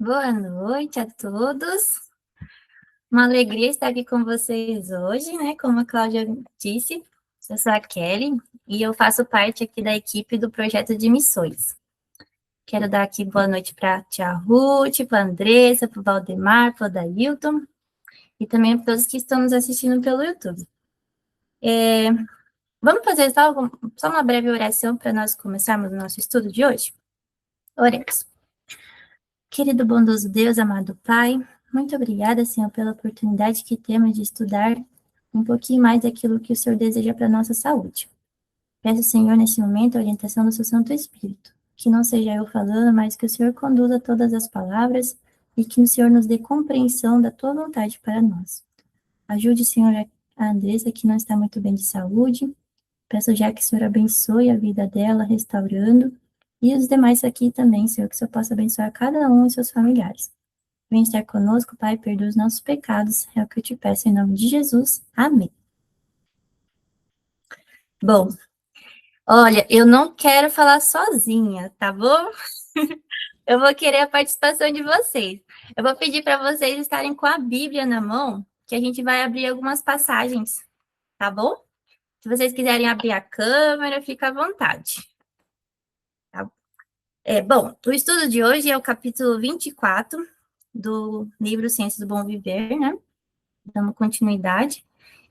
Boa noite a todos. Uma alegria estar aqui com vocês hoje, né? Como a Cláudia disse, eu sou a Kelly e eu faço parte aqui da equipe do projeto de missões. Quero dar aqui boa noite para a tia Ruth, para a Andressa, para o Valdemar, para o Dailton e também para todos que estão nos assistindo pelo YouTube. Vamos fazer só uma breve oração para nós começarmos o nosso estudo de hoje? Oremos. Querido bondoso Deus, amado Pai, muito obrigada, Senhor, pela oportunidade que temos de estudar um pouquinho mais daquilo que o Senhor deseja para a nossa saúde. Peço, Senhor, nesse momento, a orientação do seu Santo Espírito, que não seja eu falando, mas que o Senhor conduza todas as palavras e que o Senhor nos dê compreensão da tua vontade para nós. Ajude, Senhor, a Andressa, que não está muito bem de saúde. Peço já que o Senhor abençoe a vida dela, restaurando, e os demais aqui também, Senhor, que o Senhor possa abençoar cada um e seus familiares. Vem estar conosco, Pai, perdoa os nossos pecados, é o que eu te peço em nome de Jesus. Amém. Bom, olha, eu não quero falar sozinha, tá bom? Eu vou querer a participação de vocês. Eu vou pedir para vocês estarem com a Bíblia na mão, que a gente vai abrir algumas passagens, tá bom? Se vocês quiserem abrir a câmera, fica à vontade. Bom, o estudo de hoje é o capítulo 24 do livro Ciência do Bom Viver, né? Dando continuidade.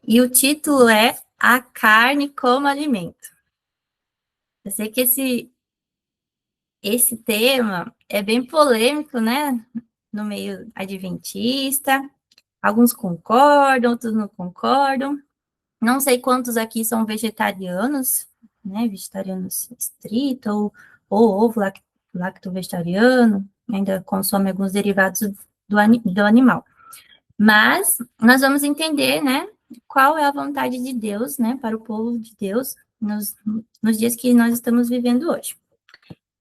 E o título é A Carne como Alimento. Eu sei que esse tema é bem polêmico, né? No meio adventista. Alguns concordam, outros não concordam. Não sei quantos aqui são vegetarianos, né? Vegetarianos estrito, ou ovo lacto-vegetariano, ainda consome alguns derivados do animal. Mas nós vamos entender, né, qual é a vontade de Deus, né, para o povo de Deus nos dias que nós estamos vivendo hoje.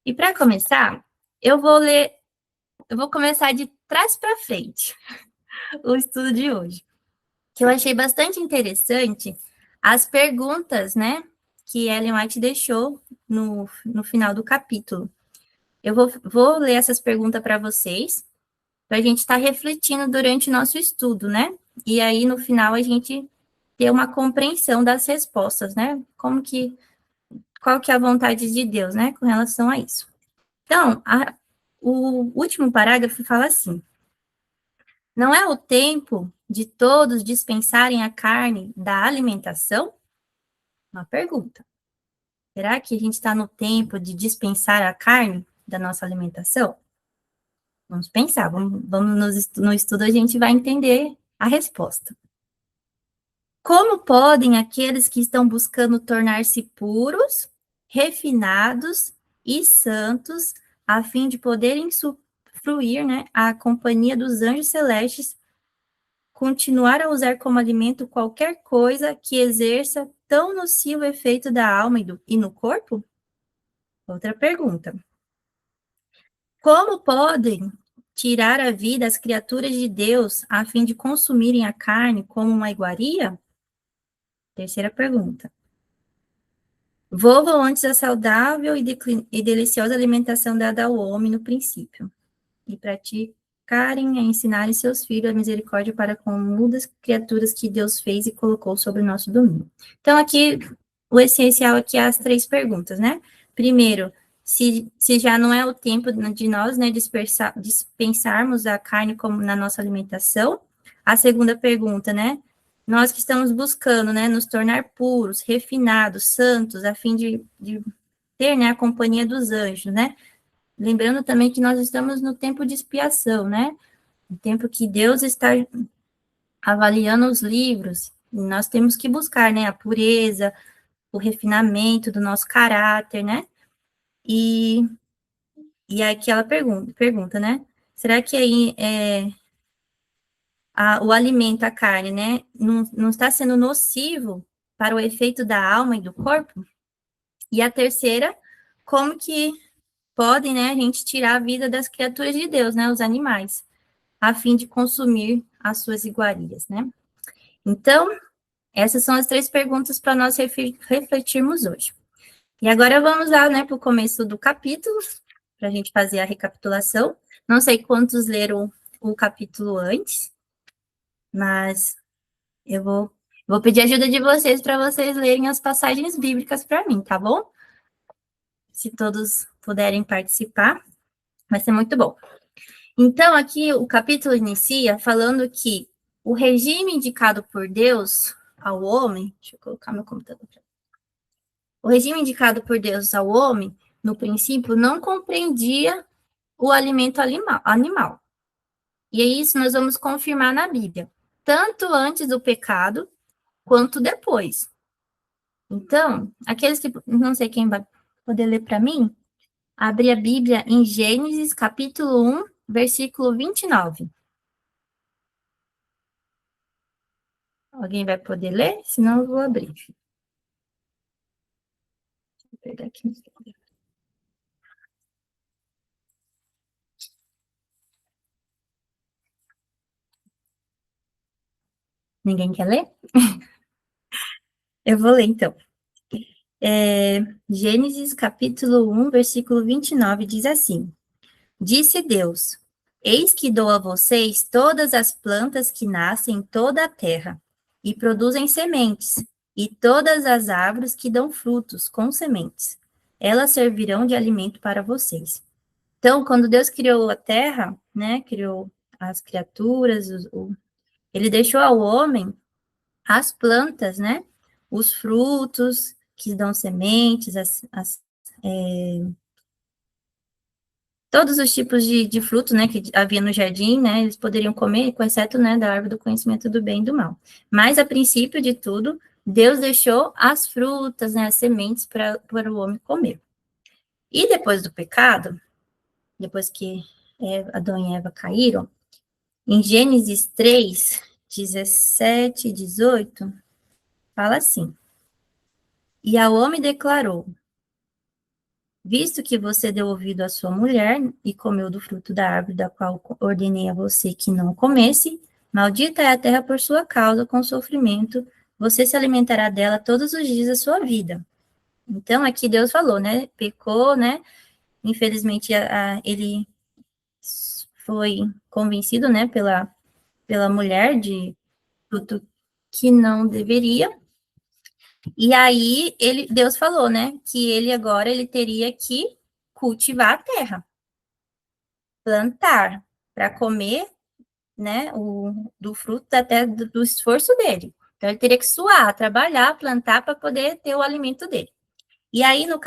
E para começar, eu vou começar de trás para frente o estudo de hoje, que eu achei bastante interessante as perguntas, né, que Ellen White deixou no final do capítulo. Eu vou ler essas perguntas para vocês, para a gente estar refletindo durante o nosso estudo, né? E aí, no final, a gente ter uma compreensão das respostas, né? Qual que é a vontade de Deus, né? Com relação a isso. Então, o último parágrafo fala assim: não é o tempo de todos dispensarem a carne da alimentação? Uma pergunta. Será que a gente está no tempo de dispensar a carne da nossa alimentação? Vamos pensar, no estudo a gente vai entender a resposta. Como podem aqueles que estão buscando tornar-se puros, refinados e santos, a fim de poderem fruir, né, a companhia dos anjos celestes, continuar a usar como alimento qualquer coisa que exerça tão nocivo efeito da alma e no corpo? Outra pergunta. Como podem tirar a vida às criaturas de Deus a fim de consumirem a carne como uma iguaria? Terceira pergunta. Volvam antes a saudável e deliciosa alimentação dada ao homem no princípio, e praticarem a ensinarem seus filhos a misericórdia para com mudas criaturas que Deus fez e colocou sobre o nosso domínio. Então, aqui, o essencial aqui é as três perguntas, né? Primeiro, se já não é o tempo de nós, né, dispensarmos a carne como na nossa alimentação. A segunda pergunta, né? Nós que estamos buscando, né, nos tornar puros, refinados, santos, a fim de ter, né, a companhia dos anjos, né? Lembrando também que nós estamos no tempo de expiação, né? O tempo que Deus está avaliando os livros, e nós temos que buscar, né, a pureza, o refinamento do nosso caráter, né? E aqui ela pergunta, né? Será que aí o alimento, a carne, né, não está sendo nocivo para o efeito da alma e do corpo? E a terceira, como que podem, né, a gente tirar a vida das criaturas de Deus, né, os animais, a fim de consumir as suas iguarias, né? Então, essas são as três perguntas para nós refletirmos hoje. E agora vamos lá, né, para o começo do capítulo, para a gente fazer a recapitulação. Não sei quantos leram o capítulo antes, mas eu vou pedir ajuda de vocês para vocês lerem as passagens bíblicas para mim, tá bom? Se todos puderem participar, vai ser muito bom. Então, aqui o capítulo inicia falando que o regime indicado por Deus ao homem, deixa eu colocar meu computador. O regime indicado por Deus ao homem, no princípio, não compreendia o alimento animal. E é isso nós vamos confirmar na Bíblia, tanto antes do pecado, quanto depois. Então, aqueles que, não sei quem vai poder ler para mim, abre a Bíblia em Gênesis, capítulo 1, versículo 29. Alguém vai poder ler? Senão eu vou abrir. Deixa eu pegar aqui. Ninguém quer ler? Eu vou ler, então. Gênesis, capítulo 1, versículo 29, diz assim: Disse Deus: Eis que dou a vocês todas as plantas que nascem em toda a terra, e produzem sementes, e todas as árvores que dão frutos com sementes. Elas servirão de alimento para vocês. Então, quando Deus criou a terra, né, criou as criaturas, ele deixou ao homem as plantas, né, os frutos que dão sementes, todos os tipos de frutos, né, que havia no jardim, né, eles poderiam comer, com exceto, né, da árvore do conhecimento do bem e do mal. Mas, a princípio de tudo, Deus deixou as frutas, né, as sementes para o homem comer. E depois do pecado, depois que Adão e Eva caíram, em Gênesis 3, 17 e 18, fala assim: E ao homem declarou: Visto que você deu ouvido à sua mulher e comeu do fruto da árvore da qual ordenei a você que não comesse, maldita é a terra por sua causa, com sofrimento, você se alimentará dela todos os dias da sua vida. Então, aqui Deus falou, né? Pecou, né? Infelizmente, ele foi convencido, né, pela mulher de fruto que não deveria. E aí, Deus falou, né, que ele teria que cultivar a terra, plantar para comer, né, do fruto até do esforço dele. Então, ele teria que suar, trabalhar, plantar para poder ter o alimento dele. E aí, no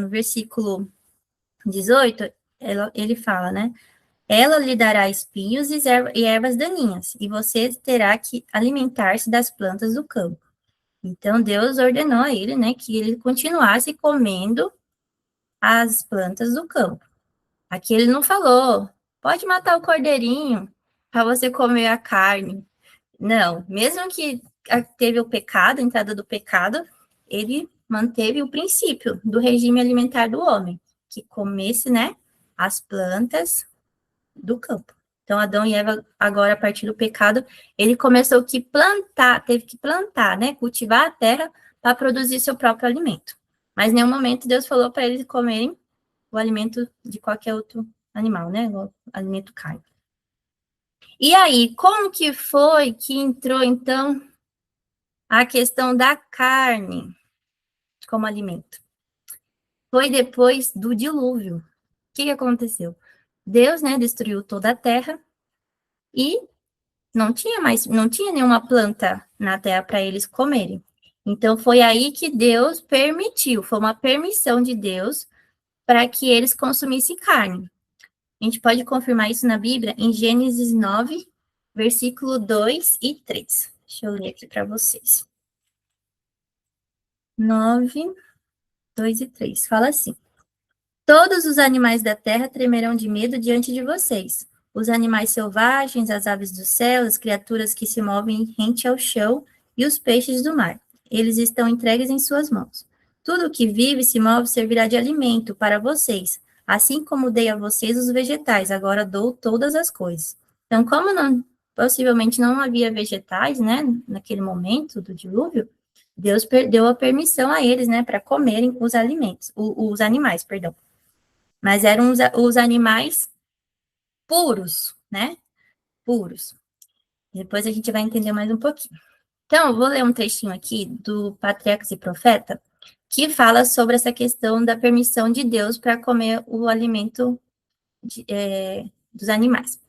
versículo 18, ele fala, né, ela lhe dará espinhos e ervas daninhas, e você terá que alimentar-se das plantas do campo. Então, Deus ordenou a ele, né, que ele continuasse comendo as plantas do campo. Aqui ele não falou, pode matar o cordeirinho para você comer a carne. Não, mesmo que teve o pecado, a entrada do pecado, ele manteve o princípio do regime alimentar do homem, que comesse, né, as plantas do campo. Então, Adão e Eva, agora, a partir do pecado, ele começou que teve que plantar, né, cultivar a terra para produzir seu próprio alimento. Mas em nenhum momento Deus falou para eles comerem o alimento de qualquer outro animal, né, o alimento carne. E aí, como que foi que entrou, então, a questão da carne como alimento? Foi depois do dilúvio. O que aconteceu? Deus, né, destruiu toda a terra e não tinha nenhuma planta na terra para eles comerem. Então, foi aí que Deus permitiu, foi uma permissão de Deus para que eles consumissem carne. A gente pode confirmar isso na Bíblia em Gênesis 9, versículo 2 e 3. Deixa eu ler aqui para vocês. 9, 2 e 3. Fala assim: Todos os animais da terra tremerão de medo diante de vocês. Os animais selvagens, as aves do céu, as criaturas que se movem rente ao chão e os peixes do mar. Eles estão entregues em suas mãos. Tudo o que vive e se move servirá de alimento para vocês. Assim como dei a vocês os vegetais, agora dou todas as coisas. Então, possivelmente não havia vegetais, né, naquele momento do dilúvio, Deus deu a permissão a eles, né, para comerem os animais, perdão. Mas eram os animais puros, né? Puros. Depois a gente vai entender mais um pouquinho. Então, eu vou ler um trechinho aqui do Patriarcas e Profeta, que fala sobre essa questão da permissão de Deus para comer o alimento dos animais.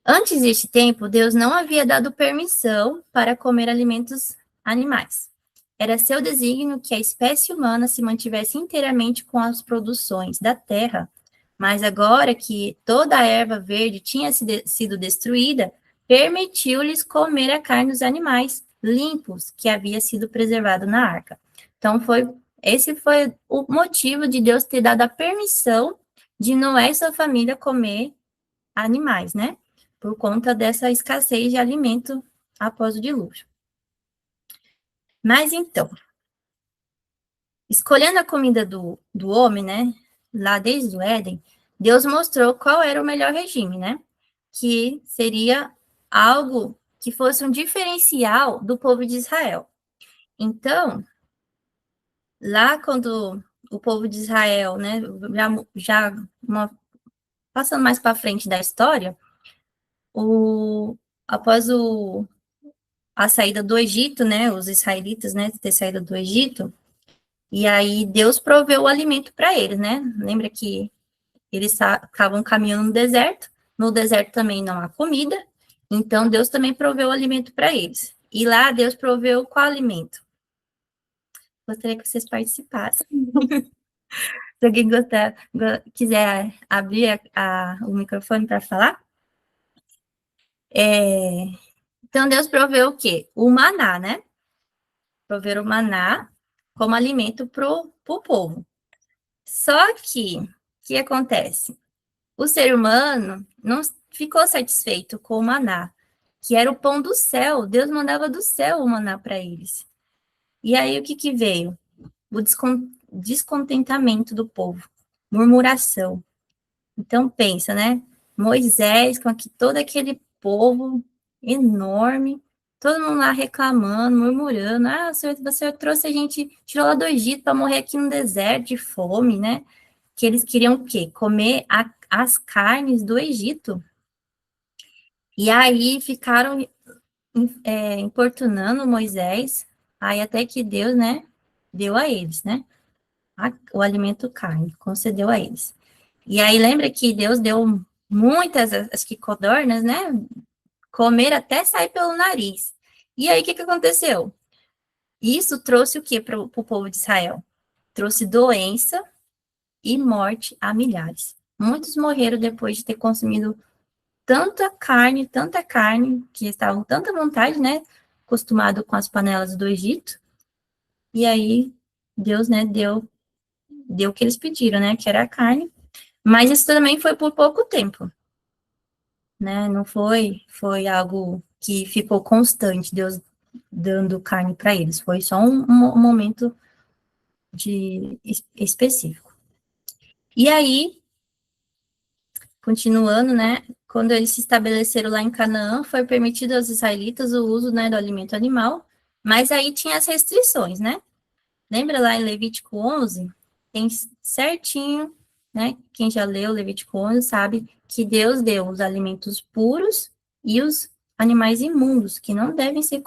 Antes deste tempo, Deus não havia dado permissão para comer alimentos animais. Era seu desígnio que a espécie humana se mantivesse inteiramente com as produções da terra, mas agora que toda a erva verde tinha sido destruída, permitiu-lhes comer a carne dos animais limpos que havia sido preservado na arca. Então, esse foi o motivo de Deus ter dado a permissão de Noé e sua família comer animais, né? Por conta dessa escassez de alimento após o dilúvio. Mas então, escolhendo a comida do homem, né? Lá desde o Éden, Deus mostrou qual era o melhor regime, né? Que seria algo que fosse um diferencial do povo de Israel. Então, lá quando o povo de Israel, né, passando mais para frente da história, após a saída do Egito, né, os israelitas, né, ter saído do Egito, e aí Deus proveu o alimento para eles, né? Lembra que eles estavam caminhando no deserto também não há comida, então Deus também proveu o alimento para eles. E lá Deus proveu qual alimento? Gostaria que vocês participassem. Se alguém quiser abrir o microfone para falar. Então Deus proveu o quê? O maná, né? Proveu o maná como alimento para o povo. Só que, o que acontece? O ser humano não ficou satisfeito com o maná, que era o pão do céu. Deus mandava do céu o maná para eles. E aí, o que veio? O descontentamento do povo, murmuração. Então, pensa, né? Moisés, com todo aquele povo enorme, todo mundo lá reclamando, murmurando. Ah, você trouxe a gente, tirou lá do Egito para morrer aqui no deserto de fome, né? Que eles queriam o quê? Comer as carnes do Egito. E aí ficaram importunando Moisés, aí até que Deus, né, deu a eles, né, o alimento carne, concedeu a eles. E aí lembra que Deus deu muitas, acho que codornas, né, comer até sair pelo nariz. E aí o que aconteceu? Isso trouxe o que para o povo de Israel? Trouxe doença e morte a milhares. Muitos morreram depois de ter consumido tanta carne, que estavam tanta vontade, né? Acostumado com as panelas do Egito. E aí, Deus, né, deu o que eles pediram, né? Que era a carne. Mas isso também foi por pouco tempo, né? Não foi algo que ficou constante, Deus dando carne para eles. Foi só um momento específico. E aí, continuando, né? Quando eles se estabeleceram lá em Canaã, foi permitido aos israelitas o uso, né, do alimento animal, mas aí tinha as restrições, né? Lembra lá em Levítico 11? Tem certinho, né? Quem já leu Levítico 11 sabe que Deus deu os alimentos puros e os animais imundos, que não devem ser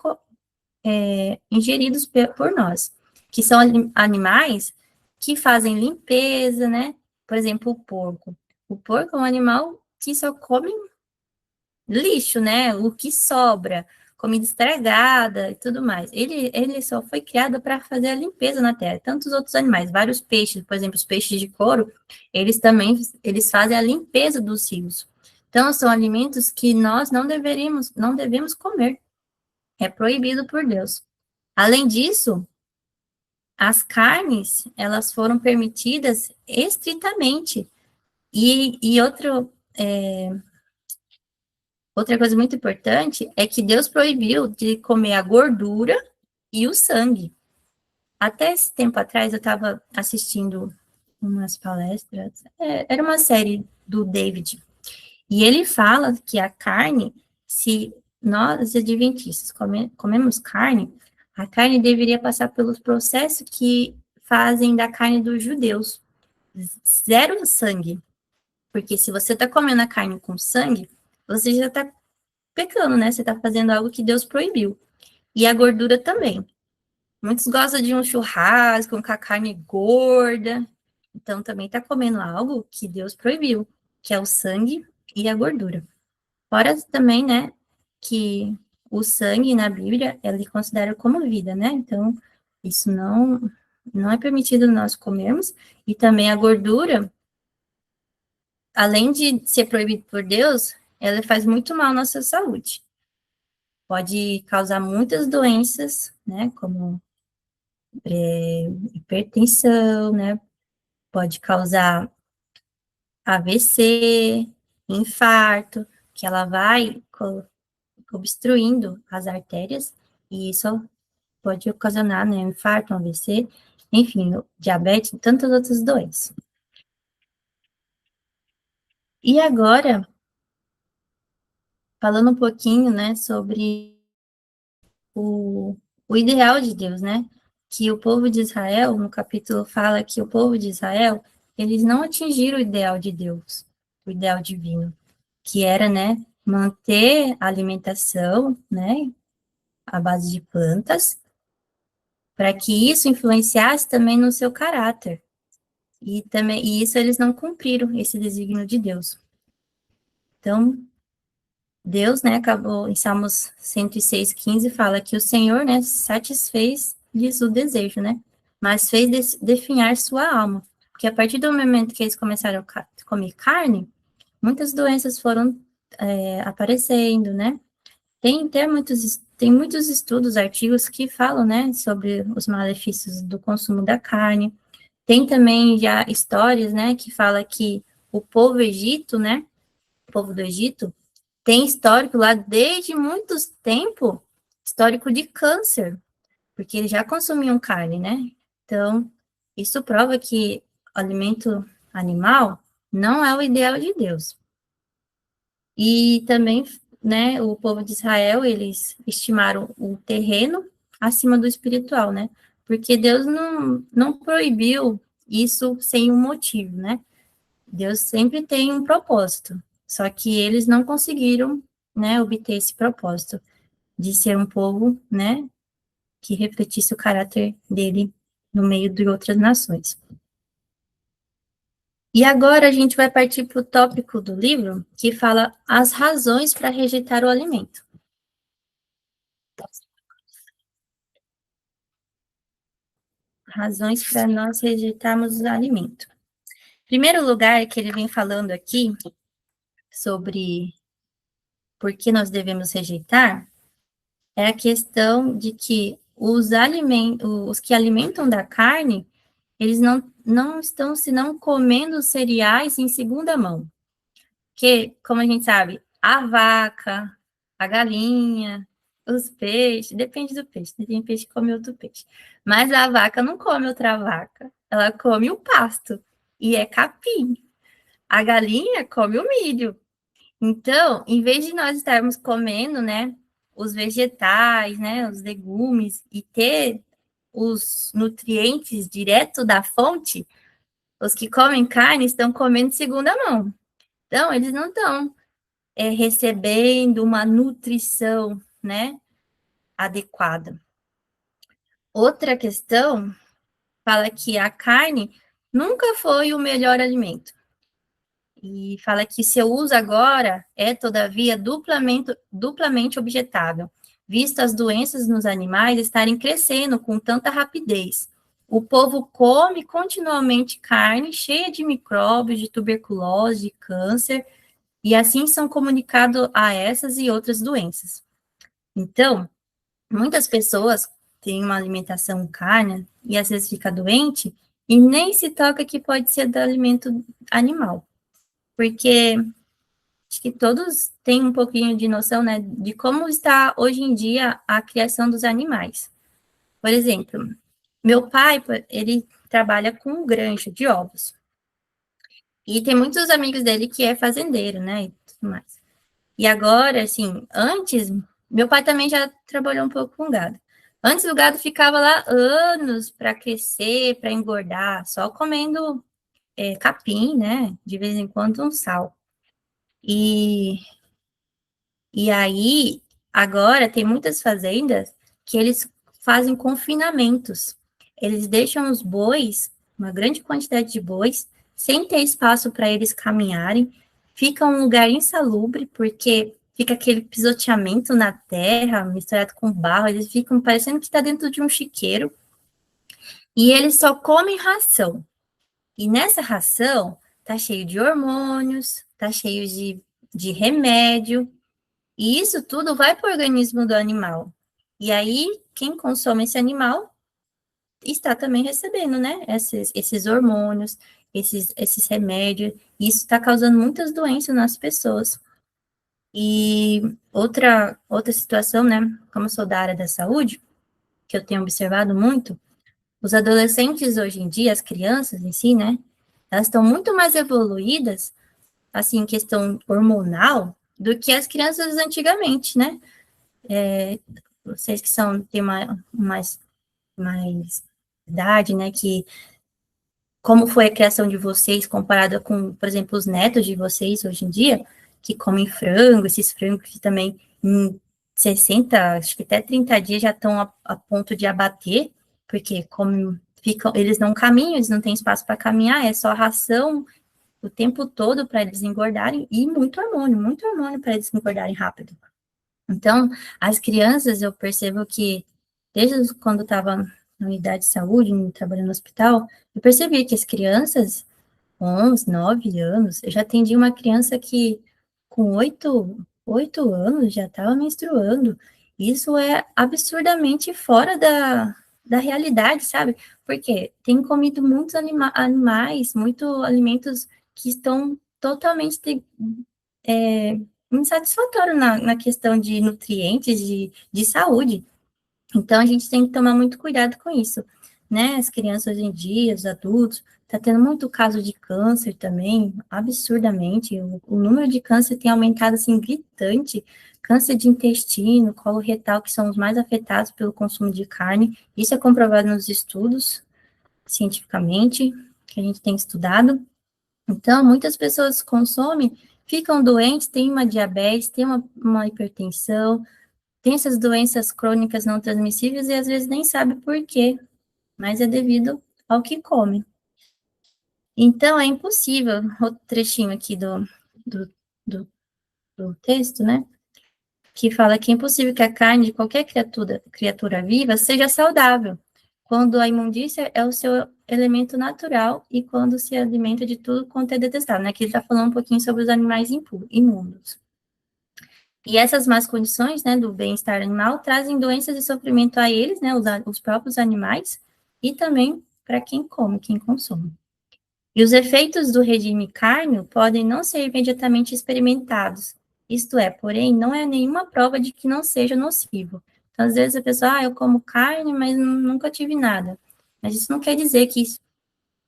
ingeridos por nós, que são animais que fazem limpeza, né? Por exemplo, o porco. O porco é um animal que só come lixo, né? O que sobra, comida estragada e tudo mais. Ele só foi criado para fazer a limpeza na terra. Tantos outros animais, vários peixes, por exemplo, os peixes de couro, eles fazem a limpeza dos rios. Então, são alimentos que nós não devemos comer. É proibido por Deus. Além disso, as carnes, elas foram permitidas estritamente. E outra coisa muito importante é que Deus proibiu de comer a gordura e o sangue. Até esse tempo atrás, eu estava assistindo umas palestras, era uma série do David, e ele fala que a carne, se nós, adventistas, comemos carne, a carne deveria passar pelos processos que fazem da carne dos judeus. Zero sangue. Porque se você está comendo a carne com sangue, você já está pecando, né? Você está fazendo algo que Deus proibiu. E a gordura também. Muitos gostam de um churrasco com a carne gorda. Então, também está comendo algo que Deus proibiu, que é o sangue e a gordura. Fora também, né, que o sangue na Bíblia, ele considera como vida, né? Então, isso não é permitido nós comermos. E também a gordura, além de ser proibido por Deus, ela faz muito mal à nossa saúde. Pode causar muitas doenças, né, como hipertensão, né, pode causar AVC, infarto, que ela vai obstruindo as artérias, e isso pode ocasionar, né, infarto, AVC, enfim, diabetes e tantas outras doenças. E agora, falando um pouquinho, né, sobre o ideal de Deus, né, que o povo de Israel, no capítulo fala que o povo de Israel, eles não atingiram o ideal de Deus, o ideal divino, que era, né, manter a alimentação, né, à base de plantas, para que isso influenciasse também no seu caráter. E isso eles não cumpriram, esse desígnio de Deus. Então, Deus, né, acabou, em Salmos 106:15, fala que o Senhor, né, satisfez-lhes o desejo, né, mas fez definhar sua alma. Porque a partir do momento que eles começaram a comer carne, muitas doenças foram aparecendo, né. Tem muitos estudos, artigos que falam, né, sobre os malefícios do consumo da carne. Tem também já histórias, né, que fala que o povo Egito, né, o povo do Egito, tem histórico lá desde muito tempo, histórico de câncer, porque eles já consumiam carne, né? Então, isso prova que o alimento animal não é o ideal de Deus. E também, né, o povo de Israel, eles estimaram o terreno acima do espiritual, né? Porque Deus não proibiu isso sem um motivo, né? Deus sempre tem um propósito, só que eles não conseguiram, né, obter esse propósito de ser um povo, né, que refletisse o caráter dele no meio de outras nações. E agora a gente vai partir para o tópico do livro, que fala as razões para rejeitar o alimento. Razões para nós rejeitarmos o alimento. Primeiro lugar que ele vem falando aqui sobre por que nós devemos rejeitar é a questão de que os que alimentam da carne, eles não estão senão comendo cereais em segunda mão. Que, como a gente sabe, a vaca, a galinha, os peixes, depende do peixe, tem peixe que come outro peixe. Mas a vaca não come outra vaca, ela come o pasto, e é capim. A galinha come o milho. Então, em vez de nós estarmos comendo, né, os vegetais, né, os legumes, e ter os nutrientes direto da fonte, os que comem carne estão comendo de segunda mão. Então, eles não estão recebendo uma nutrição, né, adequada. Outra questão fala que a carne nunca foi o melhor alimento. E fala que seu uso agora é, todavia, duplamente objetável, visto as doenças nos animais estarem crescendo com tanta rapidez. O povo come continuamente carne cheia de micróbios, de tuberculose, de câncer, e assim são comunicados a essas e outras doenças. Então, muitas pessoas têm uma alimentação carne e às vezes fica doente e nem se toca que pode ser do alimento animal. Porque acho que todos têm um pouquinho de noção, né, de como está hoje em dia a criação dos animais. Por exemplo, meu pai, ele trabalha com granja de ovos. E tem muitos amigos dele que é fazendeiro, né, e tudo mais. E agora, assim, antes, meu pai também já trabalhou um pouco com gado. Antes o gado ficava lá anos para crescer, para engordar, só comendo capim, né? De vez em quando um sal. E aí, agora, tem muitas fazendas que eles fazem confinamentos. Eles deixam os bois, uma grande quantidade de bois, sem ter espaço para eles caminharem. Fica um lugar insalubre, porque fica aquele pisoteamento na terra, misturado com barro. Eles ficam parecendo que está dentro de um chiqueiro. E eles só comem ração. E nessa ração, tá cheio de hormônios, tá cheio de remédio. E isso tudo vai para o organismo do animal. E aí, quem consome esse animal está também recebendo, né? Esses hormônios, esses remédios. E isso está causando muitas doenças nas pessoas. E outra situação, né? Como eu sou da área da saúde, que eu tenho observado muito, os adolescentes hoje em dia, as crianças em si, né? Elas estão muito mais evoluídas, assim, em questão hormonal, do que as crianças antigamente, né? Vocês que têm mais idade, né, que como foi a criação de vocês comparada com, por exemplo, os netos de vocês hoje em dia, que comem frango, esses frangos que também em 60, acho que até 30 dias já estão a ponto de abater, porque eles não caminham, eles não têm espaço para caminhar, é só ração o tempo todo para eles engordarem e muito hormônio para eles engordarem rápido. Então, as crianças, eu percebo que, desde quando estava na unidade de saúde, trabalhando no hospital, eu percebi que as crianças, 11, 9 anos, eu já atendi uma criança que, com 8 anos, já estava menstruando. Isso é absurdamente fora da realidade, sabe? Porque tem comido muitos animais, muitos alimentos que estão totalmente insatisfatório na questão de nutrientes, de saúde. Então, a gente tem que tomar muito cuidado com isso, né? As crianças hoje em dia, os adultos, tá tendo muito caso de câncer também, absurdamente. O número de câncer tem aumentado, assim, gritante. Câncer de intestino, colo retal, que são os mais afetados pelo consumo de carne. Isso é comprovado nos estudos, cientificamente, que a gente tem estudado. Então, muitas pessoas consomem, ficam doentes, têm uma diabetes, têm uma hipertensão, têm essas doenças crônicas não transmissíveis e às vezes nem sabe por quê, mas é devido ao que come. Então, é impossível, outro trechinho aqui do, do, do texto, né, que fala que é impossível que a carne de qualquer criatura viva seja saudável, quando a imundícia é o seu elemento natural e quando se alimenta de tudo quanto é detestável, né? Aqui ele está falando um pouquinho sobre os animais imundos. E essas más condições, né, do bem-estar animal trazem doenças e sofrimento a eles, né, os próprios animais, e também para quem come, quem consome. E os efeitos do regime cárneo podem não ser imediatamente experimentados, isto é, porém, não é nenhuma prova de que não seja nocivo. Então, às vezes a pessoa, eu como carne, mas nunca tive nada. Mas isso não quer dizer que isso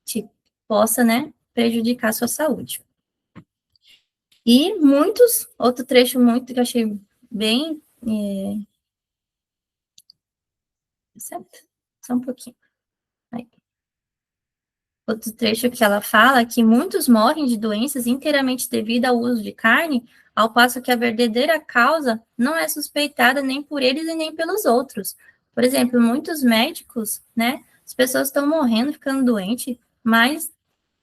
te possa, né, prejudicar a sua saúde. E outro trecho muito que eu achei bem, certo? Só um pouquinho. Aí. Outro trecho que ela fala que muitos morrem de doenças inteiramente devido ao uso de carne, ao passo que a verdadeira causa não é suspeitada nem por eles e nem pelos outros. Por exemplo, muitos médicos, né, as pessoas estão morrendo, ficando doentes, mas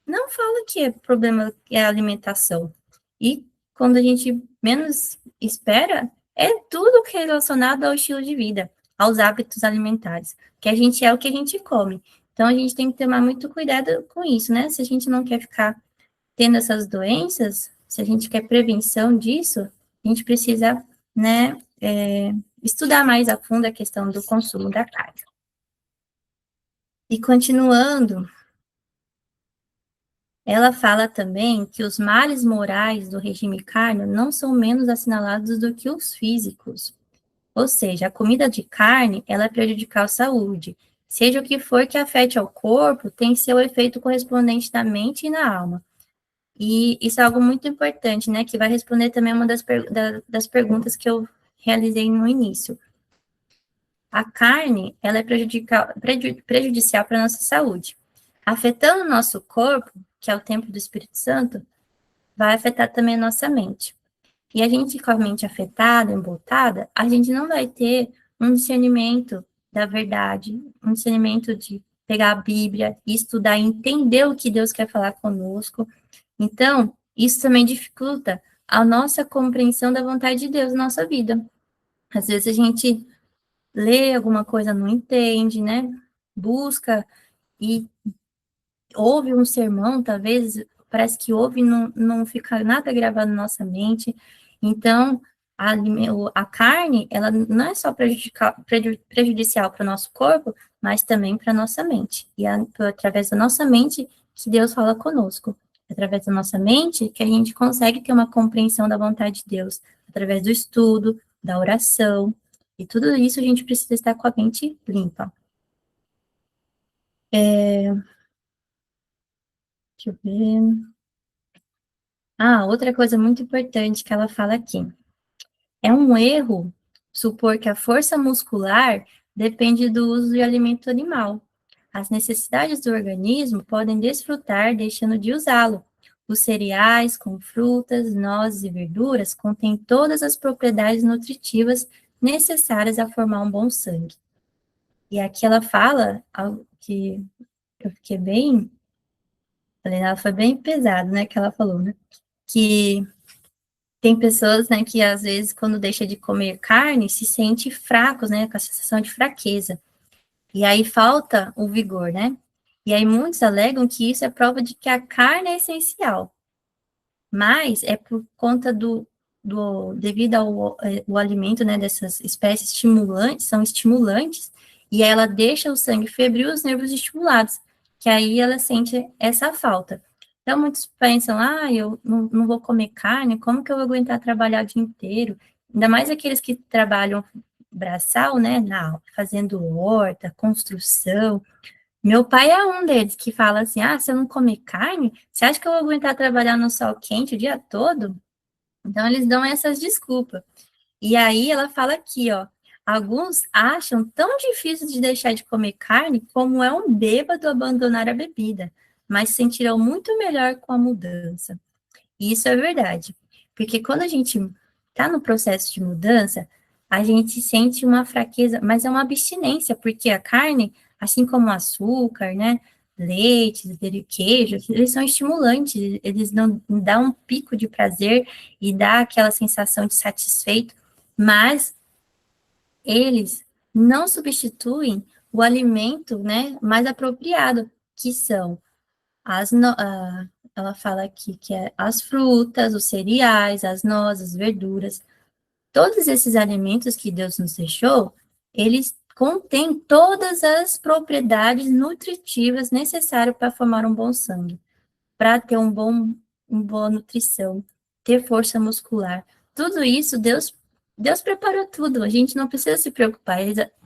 não fala que o problema é a alimentação. E quando a gente menos espera, é tudo relacionado ao estilo de vida, aos hábitos alimentares, que a gente é o que a gente come. Então, a gente tem que tomar muito cuidado com isso, né? Se a gente não quer ficar tendo essas doenças, se a gente quer prevenção disso, a gente precisa, né, estudar mais a fundo a questão do consumo da carne. E continuando, ela fala também que os males morais do regime carne não são menos assinalados do que os físicos. Ou seja, a comida de carne, ela é prejudicial à saúde. Seja o que for que afete ao corpo, tem seu efeito correspondente na mente e na alma. E isso é algo muito importante, né? Que vai responder também uma das perguntas que eu realizei no início. A carne, ela é prejudicial para a nossa saúde. afetando o nosso corpo, que é o templo do Espírito Santo, vai afetar também a nossa mente. E a gente, com a mente afetada, emboltada, a gente não vai ter um discernimento da verdade, um discernimento de pegar a Bíblia, estudar, entender o que Deus quer falar conosco. Então, isso também dificulta a nossa compreensão da vontade de Deus na nossa vida. Às vezes a gente lê alguma coisa, não entende, né? Busca e ouve um sermão, talvez, parece que ouve e não fica nada gravado na nossa mente. Então, a carne, ela não é só prejudicial para o nosso corpo, mas também para a nossa mente. E é através da nossa mente que Deus fala conosco. É através da nossa mente que a gente consegue ter uma compreensão da vontade de Deus, através do estudo, da oração, e tudo isso a gente precisa estar com a mente limpa. Deixa eu ver. Outra coisa muito importante que ela fala aqui. É um erro supor que a força muscular depende do uso de alimento animal. As necessidades do organismo podem desfrutar deixando de usá-lo. Os cereais, com frutas, nozes e verduras, contêm todas as propriedades nutritivas necessárias a formar um bom sangue. E aqui ela fala algo que eu fiquei bem, ela foi bem pesado, né, que ela falou, né, que tem pessoas, né, que às vezes, quando deixa de comer carne, se sente fracos, né, com a sensação de fraqueza. E aí falta o vigor, né? E aí muitos alegam que isso é prova de que a carne é essencial. Mas é por conta devido ao o alimento, né, dessas espécies estimulantes, são estimulantes, e ela deixa o sangue febril e os nervos estimulados, que aí ela sente essa falta. Então, muitos pensam, eu não vou comer carne, como que eu vou aguentar trabalhar o dia inteiro? Ainda mais aqueles que trabalham braçal, né, fazendo horta, construção. Meu pai é um deles que fala assim, se eu não comer carne, você acha que eu vou aguentar trabalhar no sol quente o dia todo? Então, eles dão essas desculpas. E aí, ela fala aqui, ó, alguns acham tão difícil de deixar de comer carne como é um bêbado abandonar a bebida, mas se sentirão muito melhor com a mudança. E isso é verdade, porque quando a gente está no processo de mudança, a gente sente uma fraqueza, mas é uma abstinência, porque a carne, assim como o açúcar, né, leite, queijo, eles são estimulantes, eles não dão um pico de prazer e dá aquela sensação de satisfeito, mas eles não substituem o alimento, né, mais apropriado, que são ela fala aqui que é as frutas, os cereais, as nozes, verduras, todos esses alimentos que Deus nos deixou, eles contêm todas as propriedades nutritivas necessárias para formar um bom sangue, para ter uma boa nutrição, ter força muscular. Tudo isso, Deus preparou tudo, a gente não precisa se preocupar,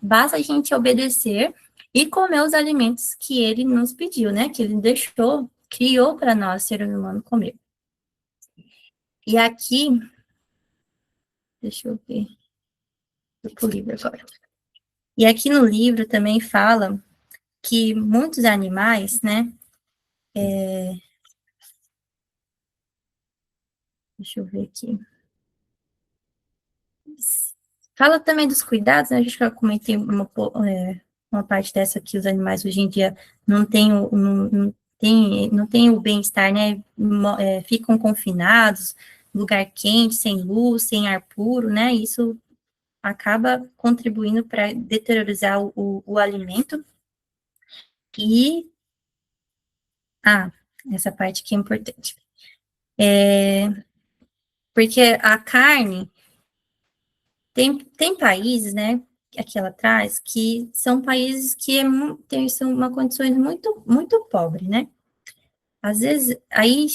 basta a gente obedecer e comer os alimentos que ele nos pediu, né? Que ele deixou, criou para nós, ser humano, comer. E aqui, deixa eu ver, eu pro livro agora. E aqui no livro também fala que muitos animais, né? Deixa eu ver aqui. Fala também dos cuidados, né? Acho que eu comentei uma parte dessa que os animais hoje em dia não têm o bem-estar, né? Ficam confinados, lugar quente, sem luz, sem ar puro, né? Isso acaba contribuindo para deteriorizar o alimento. E, essa parte aqui é importante. Porque a carne, tem países, né, aqui ela traz, que são países que são uma condições muito, muito pobres, né? Às vezes, aí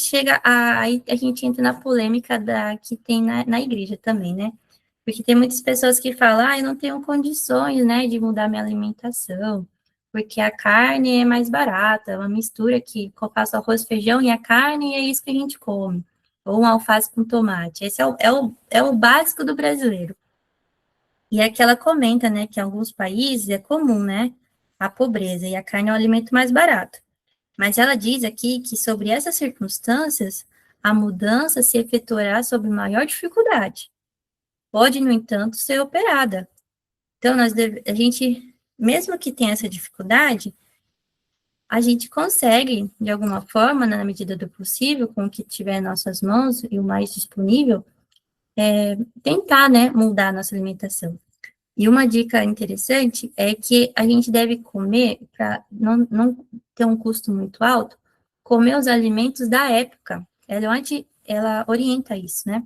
a gente entra na polêmica que tem na igreja também, né? Porque tem muitas pessoas que falam, eu não tenho condições, né, de mudar minha alimentação, porque a carne é mais barata, é uma mistura que eu faço arroz, feijão e a carne, e é isso que a gente come. Ou um alface com tomate. Esse é o básico do brasileiro. E aqui ela comenta, né, que em alguns países é comum, né, a pobreza, e a carne é o alimento mais barato. Mas ela diz aqui que sobre essas circunstâncias, a mudança se efetuará sob maior dificuldade. Pode, no entanto, ser operada. Então, a gente, mesmo que tenha essa dificuldade, a gente consegue, de alguma forma, na medida do possível, com o que tiver em nossas mãos e o mais disponível, tentar, né, mudar a nossa alimentação. E uma dica interessante é que a gente deve comer, para não ter um custo muito alto, comer os alimentos da época. Ela orienta isso, né?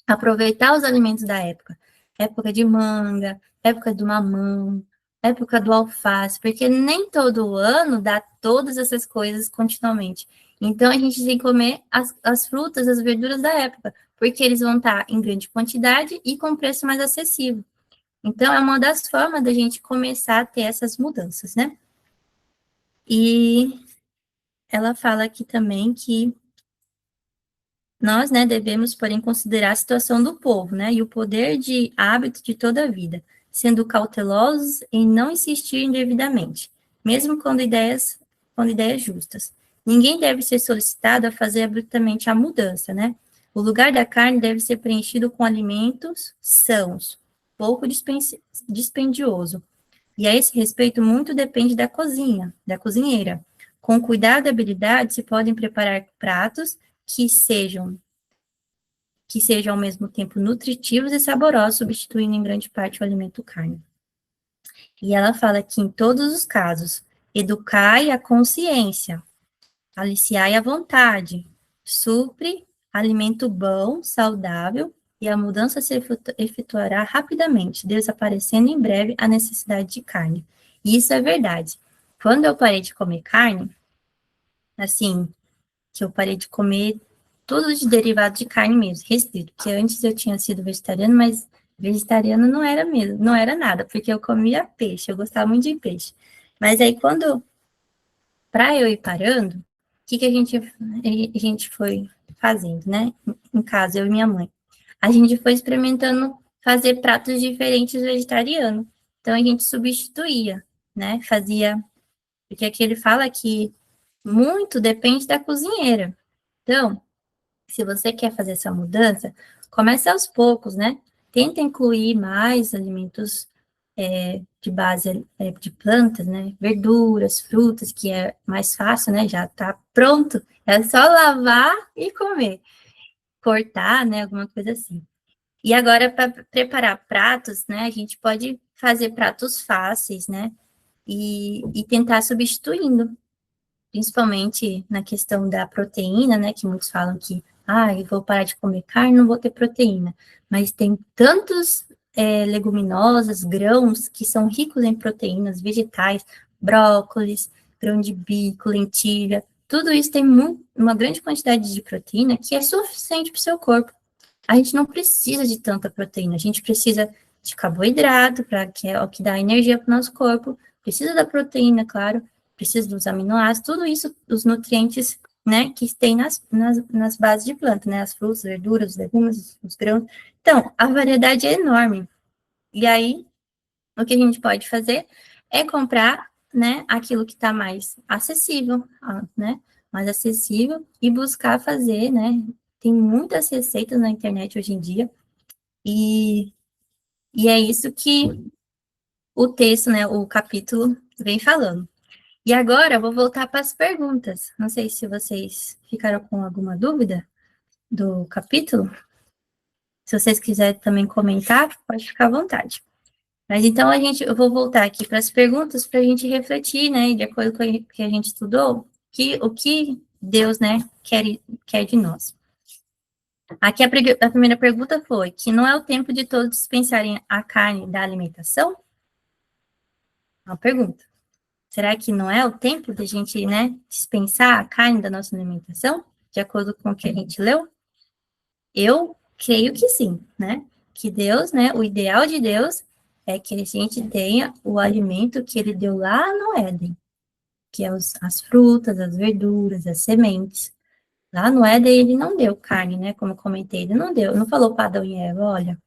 Aproveitar os alimentos da época. Época de manga, época do mamão, época do alface, porque nem todo ano dá todas essas coisas continuamente. Então, a gente tem que comer as frutas, as verduras da época, porque eles vão estar em grande quantidade e com preço mais acessível. Então, é uma das formas da gente começar a ter essas mudanças, né? E ela fala aqui também que nós, né, devemos, porém, considerar a situação do povo, né, e o poder de hábito de toda a vida, sendo cautelosos em não insistir indevidamente, mesmo quando ideias justas. Ninguém deve ser solicitado a fazer abruptamente a mudança, né? O lugar da carne deve ser preenchido com alimentos sãos, pouco dispendioso. E a esse respeito, muito depende da cozinha, da cozinheira. Com cuidado e habilidade, se podem preparar pratos que sejam ao mesmo tempo nutritivos e saborosos, substituindo em grande parte o alimento carne. E ela fala que em todos os casos, educai a consciência, aliciai a vontade, supre alimento bom, saudável, e a mudança se efetuará rapidamente, desaparecendo em breve a necessidade de carne. E isso é verdade. Quando eu parei de comer carne, assim, que eu parei de comer tudo de derivado de carne mesmo, restrito, porque antes eu tinha sido vegetariano, mas vegetariano não era mesmo, não era nada, porque eu comia peixe, eu gostava muito de peixe. Mas aí para eu ir parando, o que a gente foi fazendo, né? Em casa, eu e minha mãe. A gente foi experimentando fazer pratos diferentes vegetarianos. Então a gente substituía, né? Fazia, porque aqui ele fala que muito depende da cozinheira. Então, se você quer fazer essa mudança, comece aos poucos, né? Tenta incluir mais alimentos de base de plantas, né? Verduras, frutas, que é mais fácil, né? Já tá pronto. É só lavar e comer. Cortar, né? Alguma coisa assim. E agora, para preparar pratos, né? A gente pode fazer pratos fáceis, né? E tentar substituindo, principalmente na questão da proteína, né, que muitos falam que, eu vou parar de comer carne, não vou ter proteína, mas tem tantos leguminosas, grãos, que são ricos em proteínas vegetais, brócolis, grão de bico, lentilha, tudo isso tem uma grande quantidade de proteína que é suficiente para o seu corpo. A gente não precisa de tanta proteína, a gente precisa de carboidrato, que é o que dá energia para o nosso corpo, precisa da proteína, claro, precisa dos aminoácidos, tudo isso, os nutrientes, né, que tem nas bases de planta, né, as frutas, verduras, os legumes, os grãos. Então, a variedade é enorme. E aí, o que a gente pode fazer é comprar, né, aquilo que está mais acessível, né, mais acessível, e buscar fazer, né, tem muitas receitas na internet hoje em dia, e é isso que o texto, né, o capítulo vem falando. E agora eu vou voltar para as perguntas. Não sei se vocês ficaram com alguma dúvida do capítulo. Se vocês quiserem também comentar, pode ficar à vontade. Mas então eu vou voltar aqui para as perguntas para a gente refletir, né, de acordo com o que a gente estudou, o que Deus, né, quer de nós. Aqui a primeira pergunta foi que não é o tempo de todos dispensarem a carne da alimentação? Uma pergunta. Será que não é o tempo de a gente, né, dispensar a carne da nossa alimentação, de acordo com o que a gente leu? Eu creio que sim, né? Que Deus, né, o ideal de Deus é que a gente tenha o alimento que ele deu lá no Éden, que é as frutas, as verduras, as sementes. Lá no Éden ele não deu carne, né, como eu comentei, ele não deu, não falou para Adão e Eva, olha,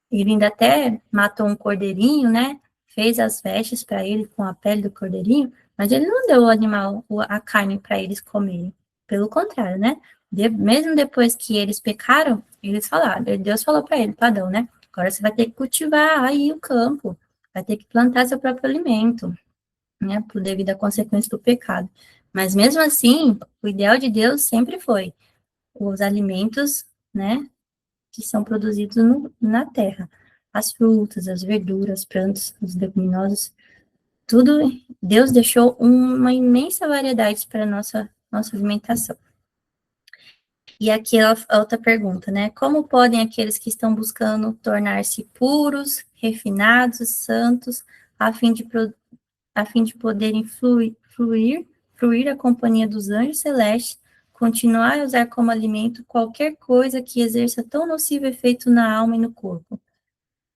ele ainda até matou um cordeirinho, né, fez as vestes para ele com a pele do cordeirinho, Mas ele não deu o animal, a carne para eles comerem. Pelo contrário, né? Mesmo depois que eles pecaram, eles falaram, Deus falou para ele, para Adão, né? Agora você vai ter que cultivar aí o campo, vai ter que plantar seu próprio alimento, né? Por devido à consequência do pecado. Mas mesmo assim, o ideal de Deus sempre foi os alimentos, né? Que são produzidos na terra. As frutas, as verduras, as plantas, os leguminosas, tudo, Deus deixou uma imensa variedade para a nossa alimentação. E aqui a outra pergunta, né? Como podem aqueles que estão buscando tornar-se puros, refinados, santos, a fim de poderem fruir a companhia dos anjos celestes, continuar a usar como alimento qualquer coisa que exerça tão nocivo efeito na alma e no corpo?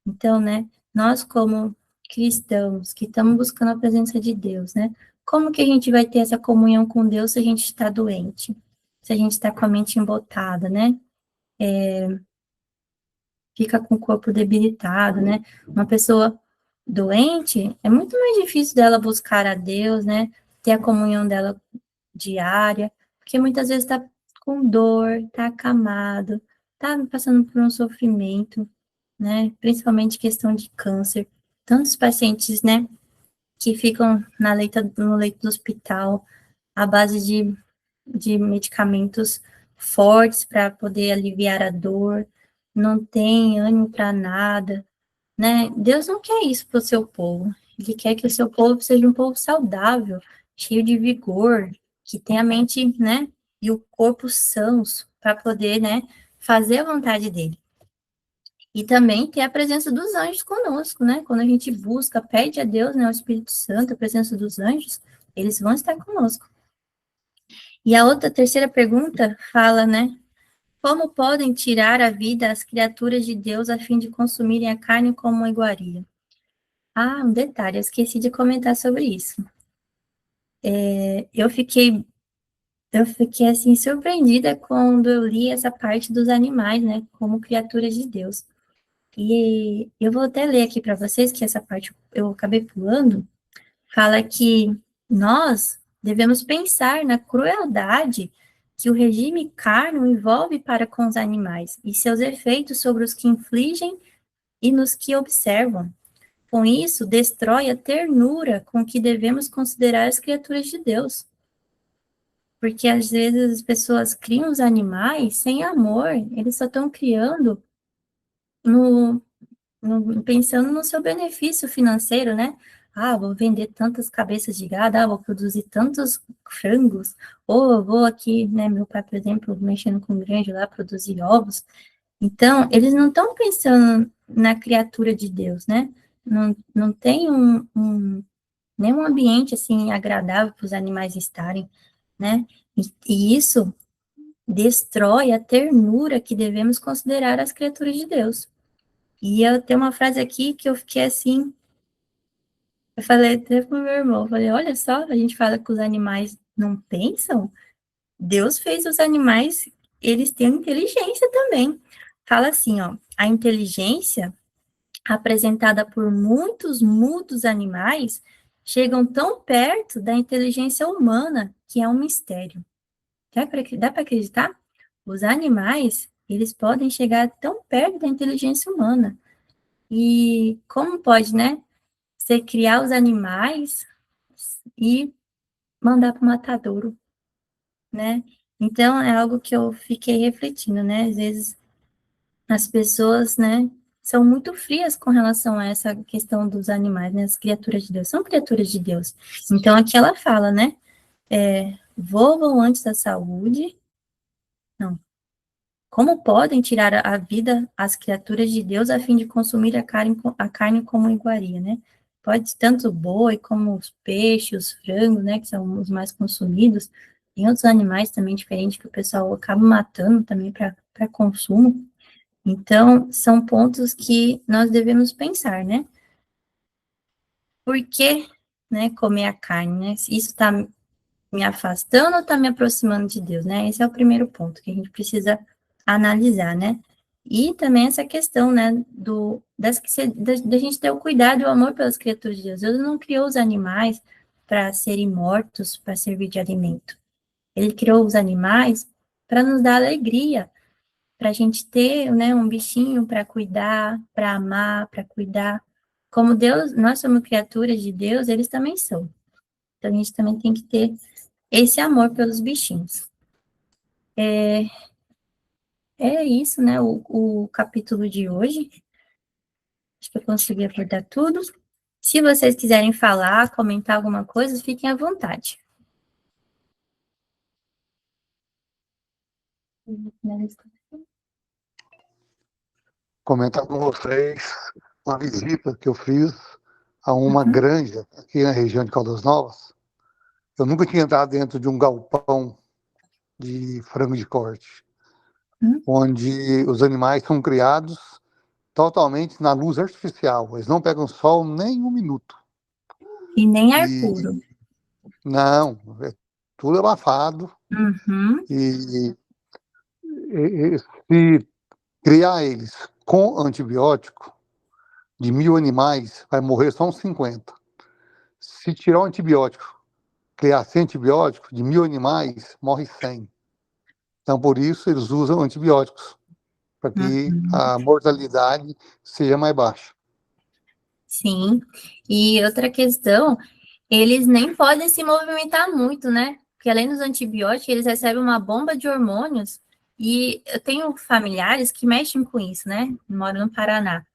Então, né, nós como cristãos que estamos buscando a presença de Deus, né, como que a gente vai ter essa comunhão com Deus se a gente está doente? Se a gente está com a mente embotada, né? Fica com o corpo debilitado, né? Uma pessoa doente, é muito mais difícil dela buscar a Deus, né? Ter a comunhão dela diária, porque muitas vezes está com dor, está acamado, está passando por um sofrimento, né? Principalmente questão de câncer. Tantos pacientes, né, que ficam no leito do hospital à base de medicamentos fortes para poder aliviar a dor, não tem ânimo para nada, né? Deus não quer isso para o seu povo. Ele quer que o seu povo seja um povo saudável, cheio de vigor, que tenha a mente, né, e o corpo sãos para poder, né, fazer a vontade dele. E também ter a presença dos anjos conosco, né? Quando a gente busca, pede a Deus, né, o Espírito Santo, a presença dos anjos, eles vão estar conosco. E a terceira pergunta fala, né? Como podem tirar a vida as criaturas de Deus a fim de consumirem a carne como uma iguaria? Ah, um detalhe, eu esqueci de comentar sobre isso. Eu fiquei assim surpreendida quando eu li essa parte dos animais, né, como criaturas de Deus. E eu vou até ler aqui para vocês, que essa parte eu acabei pulando, fala que nós devemos pensar na crueldade que o regime carno envolve para com os animais e seus efeitos sobre os que infligem e nos que observam. Com isso, destrói a ternura com que devemos considerar as criaturas de Deus. Porque às vezes as pessoas criam os animais sem amor, eles só estão criando no, pensando no seu benefício financeiro, né? Ah, vou vender tantas cabeças de gado, vou produzir tantos frangos, ou vou aqui, né, meu pai, por exemplo, mexendo com granja lá, produzir ovos. Então, eles não estão pensando na criatura de Deus, né? Não tem nenhum ambiente, assim, agradável para os animais estarem, né? E isso destrói a ternura que devemos considerar as criaturas de Deus. E eu tenho uma frase aqui que eu fiquei assim, eu falei até pro meu irmão, eu falei, olha só, a gente fala que os animais não pensam, Deus fez os animais, eles têm inteligência também. Fala assim, ó, a inteligência apresentada por muitos mudos animais chegam tão perto da inteligência humana que é um mistério. Dá para acreditar? Os animais, eles podem chegar tão perto da inteligência humana. E como pode, né? Você criar os animais e mandar para o matadouro, né? Então, é algo que eu fiquei refletindo, né? Às vezes, as pessoas, né, são muito frias com relação a essa questão dos animais, né? As criaturas de Deus, são criaturas de Deus. Então, aqui ela fala, né? Voam antes da saúde. Não. Como podem tirar a vida as criaturas de Deus a fim de consumir a carne como iguaria, né? Pode tanto o boi como os peixes, os frangos, né, que são os mais consumidos. Tem outros animais também diferentes que o pessoal acaba matando também para consumo. Então, são pontos que nós devemos pensar, né? Por que, né, comer a carne, né? Se isso está me afastando ou está me aproximando de Deus, né? Esse é o primeiro ponto que a gente precisa analisar, né? E também essa questão, né, da gente ter o cuidado e o amor pelas criaturas de Deus. Deus não criou os animais para serem mortos, para servir de alimento. Ele criou os animais para nos dar alegria, para a gente ter, né, um bichinho para cuidar, para amar, para cuidar. Como Deus, nós somos criaturas de Deus, eles também são. Então, a gente também tem que ter esse amor pelos bichinhos. É isso, né, o capítulo de hoje. Acho que eu consegui abordar tudo. Se vocês quiserem falar, comentar alguma coisa, fiquem à vontade. Comentar com vocês uma visita que eu fiz a uma granja aqui na região de Caldas Novas. Eu nunca tinha entrado dentro de um galpão de frango de corte, onde os animais são criados totalmente na luz artificial. Eles não pegam sol nem um minuto. E nem ar puro. Não, é tudo abafado. Uhum. E se criar eles com antibiótico, de 1.000 animais, vai morrer só uns 50. Se tirar o antibiótico, criar sem antibiótico, de 1.000 animais, morre 100. Então, por isso, eles usam antibióticos, para que a mortalidade seja mais baixa. Sim. E outra questão, eles nem podem se movimentar muito, né? Porque além dos antibióticos, eles recebem uma bomba de hormônios. E eu tenho familiares que mexem com isso, né? Moram no Paraná.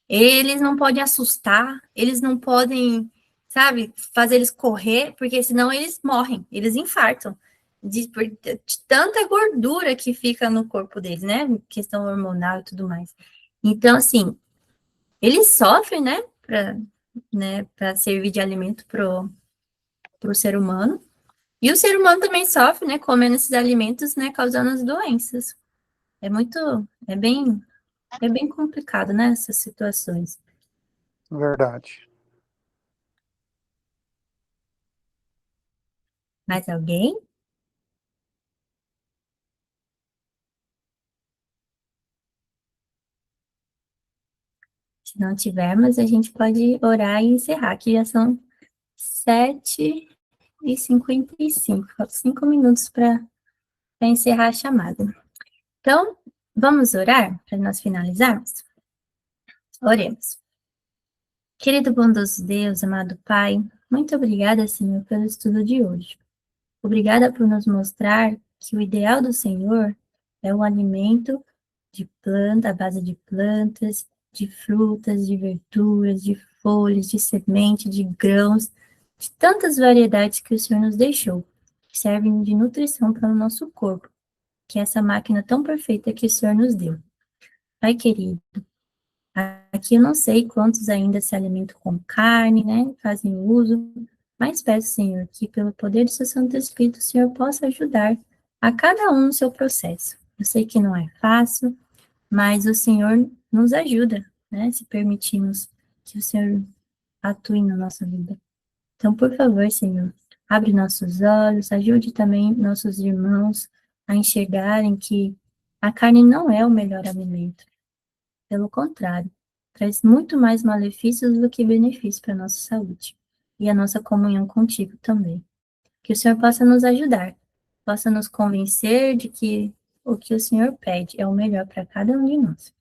Eles não podem assustar, eles não podem, sabe, fazer eles correr, porque senão eles morrem, eles infartam. De tanta gordura que fica no corpo deles, né? Questão hormonal e tudo mais. Então, assim, eles sofrem, né? Para servir de alimento pro ser humano. E o ser humano também sofre, né? Comendo esses alimentos, né? Causando as doenças. É bem complicado, né? Essas situações. Verdade. Mais alguém? Se não tivermos, a gente pode orar e encerrar, que já são 7h55. Faltam 5 minutos para encerrar a chamada. Então, vamos orar para nós finalizarmos? Oremos. Querido bondoso Deus, amado Pai, muito obrigada, Senhor, pelo estudo de hoje. Obrigada por nos mostrar que o ideal do Senhor é o alimento de planta, à base de plantas, de frutas, de verduras, de folhas, de semente, de grãos, de tantas variedades que o Senhor nos deixou, que servem de nutrição para o nosso corpo, que é essa máquina tão perfeita que o Senhor nos deu. Pai querido, aqui eu não sei quantos ainda se alimentam com carne, né, fazem uso, mas peço, Senhor, que pelo poder do seu Santo Espírito, o Senhor possa ajudar a cada um no seu processo. Eu sei que não é fácil, mas o Senhor nos ajuda, né, se permitirmos que o Senhor atue na nossa vida. Então, por favor, Senhor, abre nossos olhos, ajude também nossos irmãos a enxergarem que a carne não é o melhor alimento. Pelo contrário, traz muito mais malefícios do que benefícios para a nossa saúde e a nossa comunhão contigo também. Que o Senhor possa nos ajudar, possa nos convencer de que o que o Senhor pede é o melhor para cada um de nós.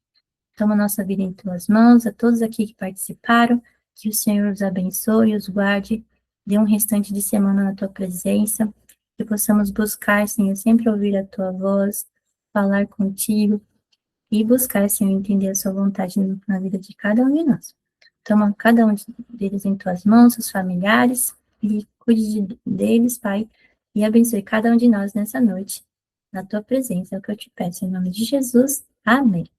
Toma nossa vida em tuas mãos, a todos aqui que participaram, que o Senhor os abençoe, os guarde, dê um restante de semana na tua presença, que possamos buscar, Senhor, sempre ouvir a tua voz, falar contigo e buscar, Senhor, entender a sua vontade na vida de cada um de nós. Toma cada um deles em tuas mãos, os familiares, e cuide deles, Pai, e abençoe cada um de nós nessa noite, na tua presença, é o que eu te peço, em nome de Jesus. Amém.